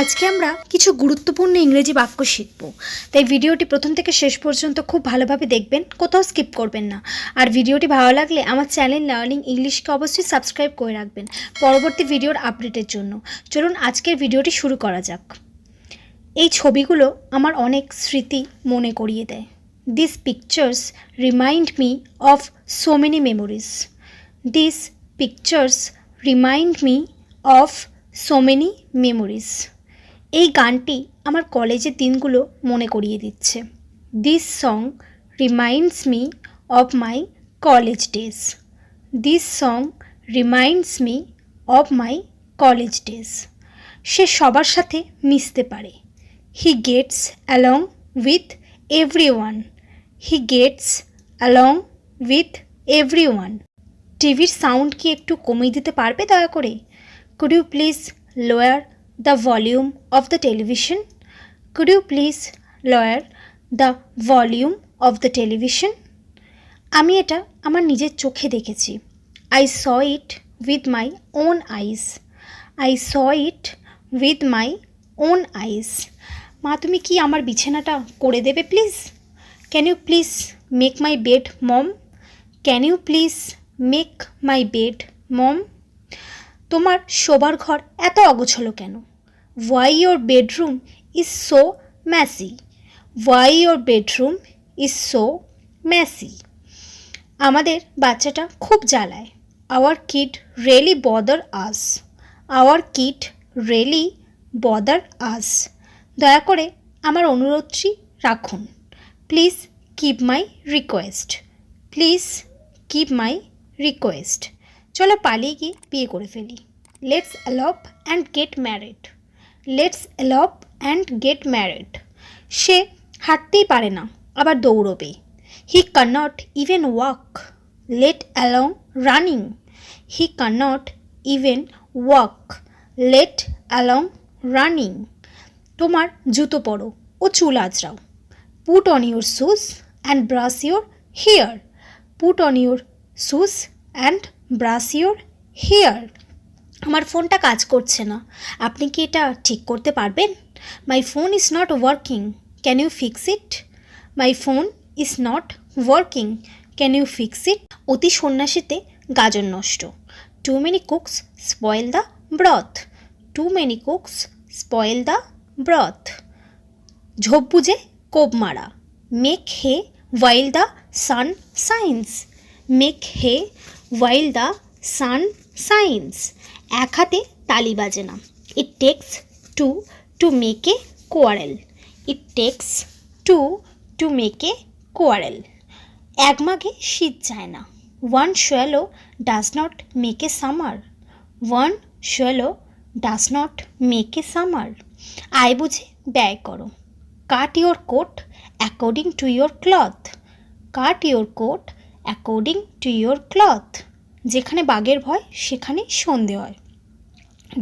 আজকে আমরা কিছু গুরুত্বপূর্ণ ইংরেজি বাক্য শিখব। তাই ভিডিওটি প্রথম থেকে শেষ পর্যন্ত খুব ভালোভাবে দেখবেন, কোথাও স্কিপ করবেন না। আর ভিডিওটি ভালো লাগলে আমার চ্যানেল লার্নিং ইংলিশকে অবশ্যই সাবস্ক্রাইব করে রাখবেন পরবর্তী ভিডিওর আপডেটের জন্য। চলুন আজকের ভিডিওটি শুরু করা যাক। এই ছবিগুলো আমার অনেক স্মৃতি মনে করিয়ে দেয়। This pictures remind me of so many memories. This pictures remind me of so many memories. এই গানটি আমার কলেজের দিনগুলো মনে করিয়ে দিচ্ছে। This song reminds me of my college days. This song reminds me of my college days. সে সবার সাথে মিশতে পারে। He gets along with everyone. He gets along with everyone. টিভির সাউন্ড কি একটু কমিয়ে দিতে পারবে দয়া করে? Could you please lower the volume of the television? Could you please lower the volume of the television? আমি এটা আমার নিজের চোখে দেখেছি। I saw it with my own eyes. I saw it with my own eyes. মা, তুমি কি আমার বিছানাটা করে দেবে please? Can you please make my bed, mom? Can you please make my bed, mom? তোমার শোবার ঘর এত অগোছালো কেন? Why your bedroom is so messy? Why your bedroom is so messy? আমাদের বাচ্চাটা খুব জ্বালায়। Our kid really bother us. Our kid really bother us. দয়া করে আমার অনুরোধটি রাখুন। Please keep my request. Please keep my request. চলো পালিয়ে গিয়ে বিয়ে করে ফেলি। Let's elope and get married. Let's elope and get married. সে হাঁটতেই পারে না, আবার দৌড়বে। He cannot even walk, let alone running. He cannot even walk, let alone running. তোমার জুতো পরো ও চুল আঁচড়াও। Put on your shoes and brush your hair. Put on your shoes and brush your hair. আমার ফোনটা কাজ করছে না, আপনি কি এটা ঠিক করতে পারবেন? My phone is not working, can you fix it? My phone is not working, can you fix it? অতি সন্ন্যাসীতে গাজন নষ্ট। Too many cooks spoil the broth. Too many cooks spoil the broth. ঝোপ বুঝে কোপ মারা। Make hay while the sun shines. Make hay while the sun shines. এক হাতে তালি বাজে না। It takes two to make a quarrel. It takes two to make a quarrel. এক মাঘে শীত যায় না। One swallow does not make a summer. One swallow does not make a summer. আয় বুঝে ব্যয় করো। Cut your coat according to your cloth. Cut your coat according to your cloth. যেখানে বাঘের ভয় সেখানে সন্ধে হয়।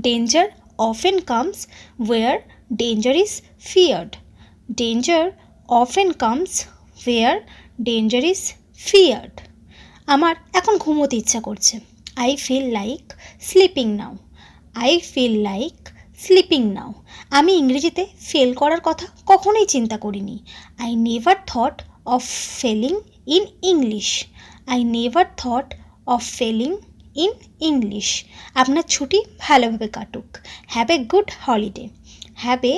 Danger often comes where danger is feared. Danger often comes where danger is feared. আমার এখন ঘুমোতে ইচ্ছা করছে। I feel like sleeping now. I feel like sleeping now. আমি ইংরেজিতে ফেল করার কথা কখনোই চিন্তা করিনি। I never thought of failing in English. I never thought of failing in English. আপনার ছুটি ভালোভাবে কাটুক। Have a good holiday. Have a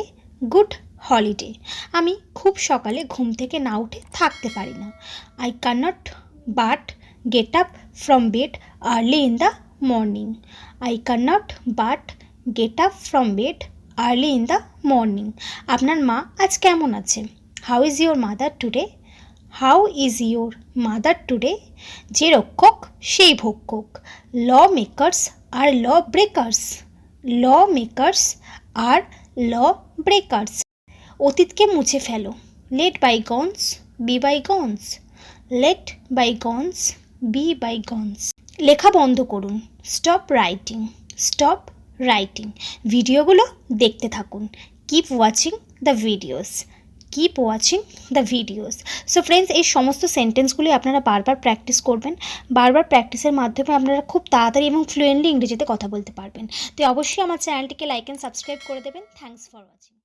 good holiday. আমি খুব সকালে ঘুম থেকে না উঠে থাকতে পারি না। I cannot but get up from bed early in the morning. I cannot but get up from bed early in the morning. আপনার মা আজ কেমন আছে? How is your mother today? How is your mother today? যে রক্ষক সেই ভক্ষক। Law makers আর ল ব্রেকার্স। ল মেকার্স আর ল ব্রেকার্স। অতীতকে মুছে ফেলো। Let bygones be bygones. Let bygones be bygones. লেখা বন্ধ করুন। Stop writing. Stop writing. ভিডিওগুলো দেখতে থাকুন। Keep watching the videos. Keep watching the videos. So friends, এই সমস্ত সেন্টেন্সগুলি আপনারা বারবার প্র্যাকটিস করবেন। বারবার প্র্যাকটিসের মাধ্যমে আপনারা খুব তাড়াতাড়ি এবং ফ্লুয়েন্টলি ইংরেজিতে কথা বলতে পারবেন। তো অবশ্যই আমার চ্যানেলটিকে লাইক অ্যান্ড সাবস্ক্রাইব করে দেবেন। Thanks for watching.